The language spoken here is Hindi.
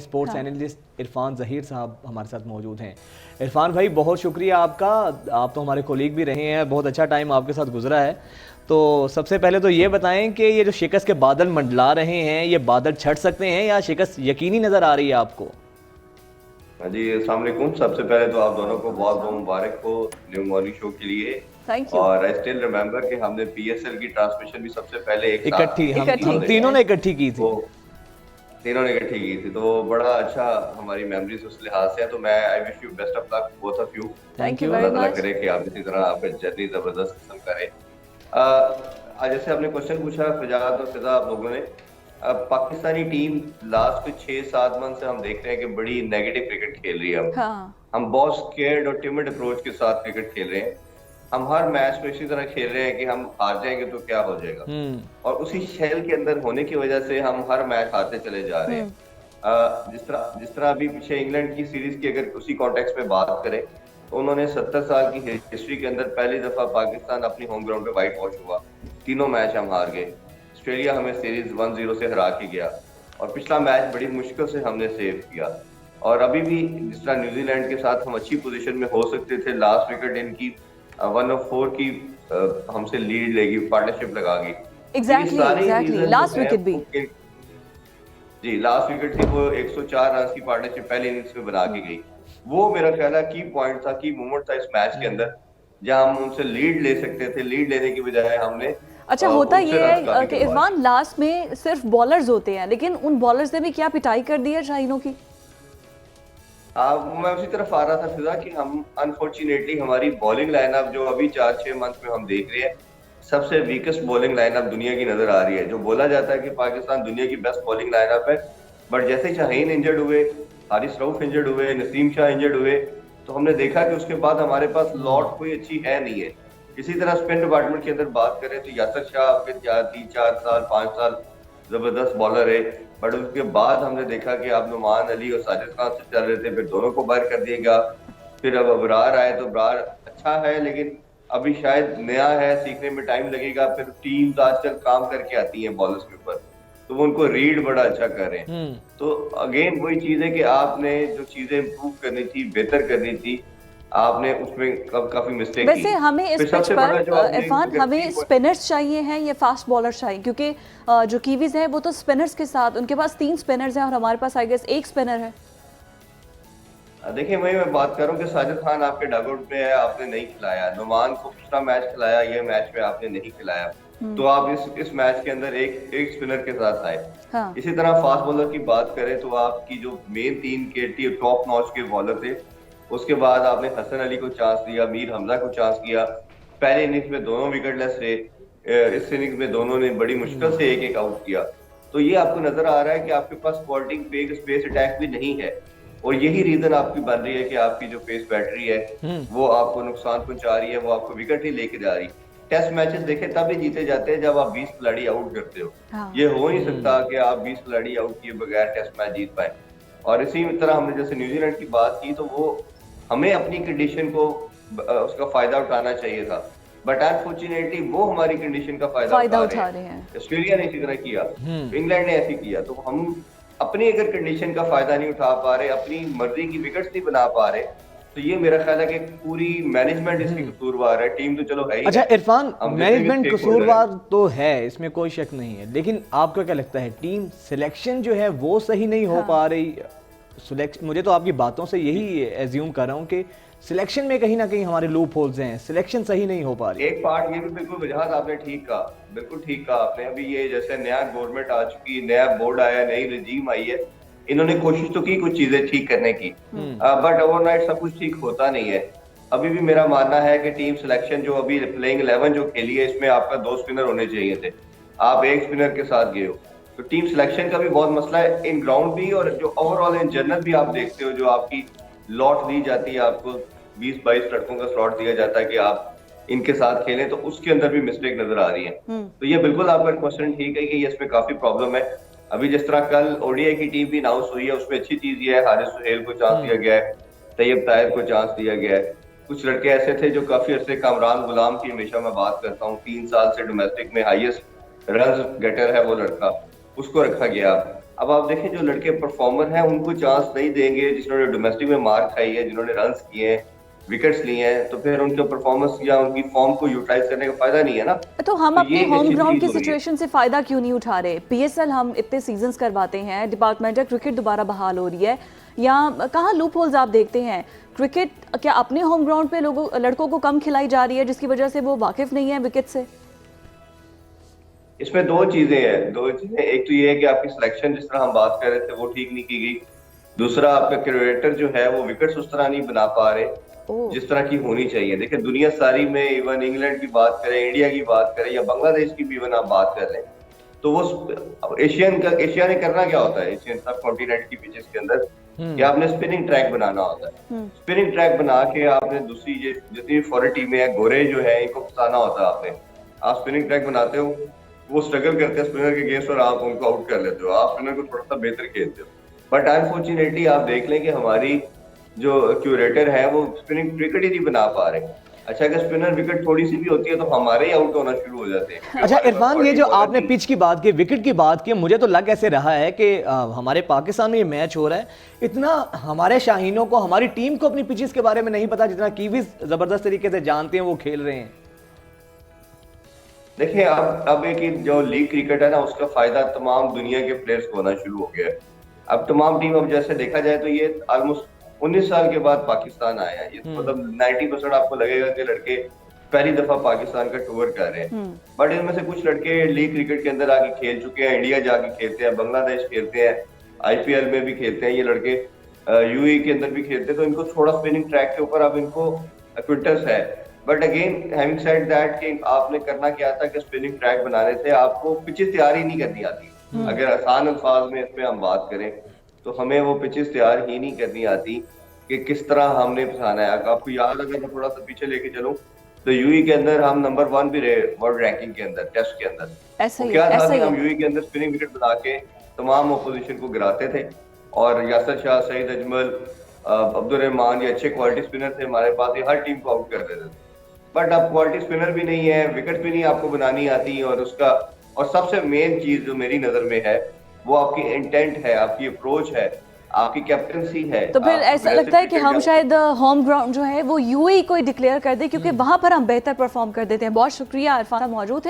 स्पोर्ट्स एनालिस्ट इरफान ज़हीर साहब हमारे साथ मौजूद हैं। इरफान भाई बहुत शुक्रिया आपका, आप तो हमारे कोलीग भी रहे हैं, बहुत अच्छा टाइम आपके साथ गुजरा है। तो सबसे पहले तो ये बताएं कि ये जो शिकस्त के बादल मंडला रहे हैं, ये बादल छट सकते हैं या शिकस्त यकीनी नज़र आ रही है आपको? हाँ जी, अस्सलाम वालेकुम। सबसे पहले तो आप दोनों को बहुत बहुत मुबारक हो न्यू मॉर्निंग शो के लिए। Thank you. और आई स्टिल रिमेम्बर कि हमने पीएसएल की ट्रांसमिशन भी सबसे पहले एक इकट्ठी हम इकट्ठी की तीनों है। ने इकट्ठी की थी। तो तीनों ने इकट्ठी की थी, तो बड़ा अच्छा हमारी मेमोरीज उस लिहाज से है। तो मैं I wish you best of luck both of you. Thank you Allah very ताला मच। करे कि आप इसी तरह आपका जर्नी जबरदस्त किस्म करे। आज जैसे आपने क्वेश्चन पूछा फिजात और फिजा आप लोगों ने, पाकिस्तानी टीम लास्ट के 6-7 मंथ से हम देख रहे हैं कि बड़ी नेगेटिव क्रिकेट खेल रही है। हाँ। हम बहुत स्केर्ड और टिमिड अप्रोच के साथ क्रिकेट खेल रहे हैं। हम हर मैच में इसी तरह खेल रहे हैं कि हम हार जाएंगे तो क्या हो जाएगा, और उसी शेल के अंदर होने की वजह से हम हर मैच हारते चले जा रहे हैं। जिस तरह अभी पीछे इंग्लैंड की सीरीज की अगर उसी कॉन्टेक्स्ट में बात करें तो उन्होंने 70 साल की हिस्ट्री के अंदर पहली दफा पाकिस्तान अपनी होम ग्राउंड पे व्हाइट वॉश हुआ, तीनों मैच हम हार गए। ऑस्ट्रेलिया हमें सीरीज 1-0 से हरा के गया, और पिछला मैच बड़ी मुश्किल से हमने सेव किया। और अभी भी जिस तरह न्यूजीलैंड के साथ हम अच्छी पोजीशन में हो सकते थे, लास्ट विकेट इनकी 104 की हमसे लीड लेगी, पार्टनरशिप लगा गई। एग्जैक्टली लास्ट विकेट भी जी लास्ट विकेट थी, वो 104 रन की पार्टनरशिप पहले इनिंग्स में बना के गई। वो मेरा ख्याल है की पॉइंट था, की मोमेंट था इस मैच के अंदर, जहां हम उनसे लीड ले सकते थे। लीड लेने की बजाय हमने अच्छा होता ये है कि इरफान लास्ट में सिर्फ बॉलर्स होते हैं, लेकिन उन बॉलर्स ने भी क्या पिटाई कर दी है शाहीनों की। मैं उसी तरफ आ रहा था फिजा कि हम अनफॉर्चुनेटली हमारी बॉलिंग लाइनअप जो अभी 4-6 मंथ में हम देख रहे हैं, सबसे वीकेस्ट बॉलिंग लाइनअप दुनिया की नजर आ रही है। जो बोला जाता है कि पाकिस्तान दुनिया की बेस्ट बॉलिंग लाइनअप है, बट जैसे ही शाहीन इंजर्ड हुए, हारिस रऊफ इंजर्ड हुए, नसीम शाह इंजर्ड हुए, तो हमने देखा कि उसके बाद हमारे पास लॉट कोई अच्छी है नहीं है। इसी तरह स्पिन डिपार्टमेंट की अंदर बात करें तो यासर शाह आपके 3-4 साल 5 साल जबरदस्त बॉलर है, बट उसके बाद हमने देखा कि आप नुमान अली और साजिद खान से चल रहे थे, फिर दोनों को बाहर कर दिया गया। फिर अब अबरार आए तो अबरार अच्छा है, लेकिन अभी शायद नया है, सीखने में टाइम लगेगा। फिर टीम्स आजकल काम करके आती हैं बॉलर्स के ऊपर, तो वो उनको रीड बड़ा अच्छा कर रहे हैं। तो अगेन वही चीज है कि आपने जो चीजें इम्प्रूव करनी थी, बेहतर करनी थी, आपने उसमें काफी मिस्टेक की। वैसे हमें इस पिच पर इरफान हमें स्पिनर्स चाहिए हैं या फास्ट बॉलर चाहिए, क्योंकि जो कीवीज हैं वो तो स्पिनर्स के साथ, उनके पास 3 स्पिनर्स हैं और हमारे पास आई गेस 1 स्पिनर है। देखिए वही मैं बात कर रहा हूँ कि साजिद खान आपके डगआउट में है, आपने नहीं खिलाया। नुमान को पिछला मैच खिलाया, ये मैच में आपने नहीं खिलाया, तो आप इस मैच के अंदर एक स्पिनर के साथ आए। हाँ। इसी तरह फास्ट बॉलर की बात करें तो आपकी जो मेन 3 के टॉप नॉच के बॉलर थे, उसके बाद आपने हसन अली को चांस दिया, मीर हमजा को चांस दिया। पहले इनिंग्स में दोनों विकेटलेस थे, इस इनिंग्स में दोनों ने बड़ी मुश्किल से एक आउट किया। तो ये आपको नजर आ रहा है कि आपके पास बॉलिंग पे स्पेस अटैक भी नहीं है, और यही रीजन आपकी बन रही है कि आपकी जो पेस बैटरी है वो आपको नुकसान पहुंचा रही है, वो आपको विकेट नहीं लेके जा रही। टेस्ट मैचेस देखे तब ही जीते जाते हैं जब आप 20 खिलाड़ी आउट करते हो। हाँ। ये हो नहीं सकता कि आप 20 खिलाड़ी आउट किए बगैर टेस्ट मैच जीत पाए। और इसी तरह हमने जैसे न्यूजीलैंड की बात की, तो वो हमें अपनी कंडीशन को उसका फायदा उठाना चाहिए था, बट अनफॉर्चुनेटली वो हमारी कंडीशन का फायदा उठा रहे हैं। ऑस्ट्रेलिया ने इसी तरह किया, इंग्लैंड ने ऐसे किया, तो हम अपनी अगर कंडीशन का फायदा नहीं उठा पा रहे, अपनी मर्जी की विकेट्स नहीं बना पा रहे, तो ये मेरा ख्याल है कि पूरी मैनेजमेंट इसकी कसूरवार है। टीम तो चलो है ही। अच्छा इरफान, मैनेजमेंट कसूरवार तो है, इसमें कोई शक नहीं है, लेकिन आपको क्या लगता है टीम सिलेक्शन जो है वो सही नहीं हो पा रही? मुझे तो आपकी बातों से यही एज्यूम कर रहा हूँ कि सिलेक्शन में कहीं ना कहीं हमारे लूप होल्स हैं, सिलेक्शन सही नहीं हो पा रही। एक पार्ट ये भी बिल्कुल वजह आपने ठीक कहा, बिल्कुल ठीक कहा आपने। अभी ये जैसे नया गवर्नमेंट आ चुकी, नया बोर्ड आया, नई रजीम आई है, इन्होंने कोशिश तो की कुछ चीजें ठीक करने की, बट ओवरनाइट सब कुछ ठीक होता नहीं है। अभी भी मेरा मानना है कि टीम सिलेक्शन जो अभी प्लेइंग 11 जो खेली है, इसमें आपका 2 स्पिनर होने चाहिए थे, आप 1 स्पिनर के साथ गए हो। तो टीम सिलेक्शन का भी बहुत मसला है, इन ग्राउंड भी, और जो ओवरऑल इन जनरल भी आप देखते हो, जो आपकी लॉट दी जाती है, आपको 20-22 लड़कों का स्लॉट दिया जाता है कि आप इनके साथ खेलें, तो उसके अंदर भी मिस्टेक नजर आ रही है। तो ये बिल्कुल आपका क्वेश्चन ठीक है कि ये इसमें काफी प्रॉब्लम है। अभी जिस तरह कल ओडीआई की टीम भी अनाउंस हुई है, उसमें अच्छी चीज ये है, हारिस सुहेल को चांस दिया गया है, तैयब ताहिर को चांस दिया गया है। कुछ लड़के ऐसे थे जो काफी अर्से, कामरान गुलाम की हमेशा मैं बात करता हूँ, 3 साल से डोमेस्टिक में हाईएस्ट रन गेटर है वो लड़का, उसको रखा गया। अब आप देखें जो लड़के परफॉर्मर हैं उनको चांस नहीं देंगे, जिन्होंने डोमेस्टिक में मार खाई है, जिन्होंने रन्स किए हैं, विकेट्स लिए हैं, तो फिर उनके परफॉर्मेंस या उनकी फॉर्म को यूटिलाइज करने का फायदा नहीं है ना। तो हम तो अपने ये होम अच्छी ग्राउंड चीज की हो रही है। सिचुएशन से फायदा क्यों नहीं उठा रहे? पीएसएल हम इतने सीजन्स करवाते हैं, डिपार्टमेंटल क्रिकेट दोबारा बहाल हो रही है, या कहाँ लूप होल्स आप देखते हैं? क्रिकेट क्या अपने होम ग्राउंड पे लड़कों को कम खिलाई जा रही है जिसकी वजह से वो वाकिफ नहीं है विकेट से? इसमें दो चीजें हैं। एक तो ये है कि आपकी सिलेक्शन जिस तरह हम बात कर रहे थे वो ठीक नहीं की गई। दूसरा, आपका क्रिकेटर जो है वो विकेट्स उस तरह नहीं बना पा रहे जिस तरह की होनी चाहिए। देखिए दुनिया सारी में, इवन इंग्लैंड की बात करें, इंडिया की बात करें या बांग्लादेश की भी इवन आप बात कर लें, तो वो एशिया ने करना क्या होता है एशियन सब कॉन्टिनेंट की पिचेस के अंदर कि आपने स्पिनिंग ट्रैक बनाना होता है। स्पिनिंग ट्रैक बना के आपने दूसरी जितनी फॉरेन टीमें हैं, गोरे जो है, इनको फंसाना होता है आपने। आप स्पिनिंग ट्रैक बनाते हो, वो स्ट्रगल करते हैं स्पिनर के अगेंस्ट और आप उनको आउट कर लेते हो, आप स्पिनर को थोड़ा सा बेहतर खेलते हो। बट अनफॉर्चुनेटली आप देख लें कि हमारी जो क्यूरेटर है वो स्पिनिंग विकेट ही नहीं बना पा रहे। अच्छा, अगर स्पिनर विकेट थोड़ी सी भी होती है तो हमारे ही आउट होना शुरू हो जाते हैं। अच्छा इरफान, ये जो आपने पिच की बात की, विकेट की बात की, मुझे तो लग ऐसे रहा है कि हमारे पाकिस्तान में ये मैच हो रहा है, इतना हमारे शाहीनों को, हमारी टीम को अपनी पिचेस के बारे में नहीं पता जितना कीवीज जबरदस्त तरीके से जानते हैं, वो खेल रहे हैं। देखिए अब एक जो लीग क्रिकेट है ना, उसका फायदा तमाम दुनिया के प्लेयर्स को होना शुरू हो गया है। अब तमाम टीम, अब जैसे देखा जाए तो ये ऑलमोस्ट 19 साल के बाद पाकिस्तान आए हैं। ये मतलब 90% आपको लगेगा कि लड़के पहली दफा पाकिस्तान का टूर कर रहे हैं। बट इनमें से कुछ लड़के लीग क्रिकेट के अंदर आके खेल चुके हैं, इंडिया जाके खेलते हैं, बांग्लादेश खेलते हैं, आईपीएल में भी खेलते हैं ये लड़के, यूएई के अंदर भी खेलते हैं। तो इनको थोड़ा स्पिनिंग ट्रैक के ऊपर अब इनको क्विंटस है। But again having said that कि आपने करना क्या था कि स्पिनिंग ट्रैक बनाने थे, आपको पिचेस तैयार ही नहीं करनी आती। अगर आसान अल्फाज में इसमें हम बात करें तो हमें वो पिचेस तैयार ही नहीं करनी आती कि किस तरह हमने फंसाना है। आपको याद, अगर मैं थोड़ा सा पीछे लेके चलूं तो यूई के अंदर हम नंबर 1 भी रहे वर्ल्ड रैंकिंग के अंदर, टेस्ट के अंदर। क्या था कि हम यूई के अंदर स्पिनिंग विकेट बना के तमाम अपोजिशन को गिराते थे, और यासर शाह, सईद अजमल, अब्दुल रहमान, ये अच्छे क्वालिटी स्पिनर थे हमारे पास, ये हर टीम को आउट कर देते थे। बट अब क्वालिटी स्पिनर भी नहीं है, विकेट भी नहीं आपको बनानी आती, और सबसे मेन चीज जो मेरी नजर में है वो आपकी इंटेंट है, आपकी अप्रोच है, आपकी कैप्टनसी है। तो फिर ऐसा लगता है कि हम शायद होम ग्राउंड जो है वो यूएई को डिक्लेयर कर दे, क्योंकि वहां पर हम बेहतर परफॉर्म कर देते हैं। बहुत शुक्रिया, इरफान मौजूद है।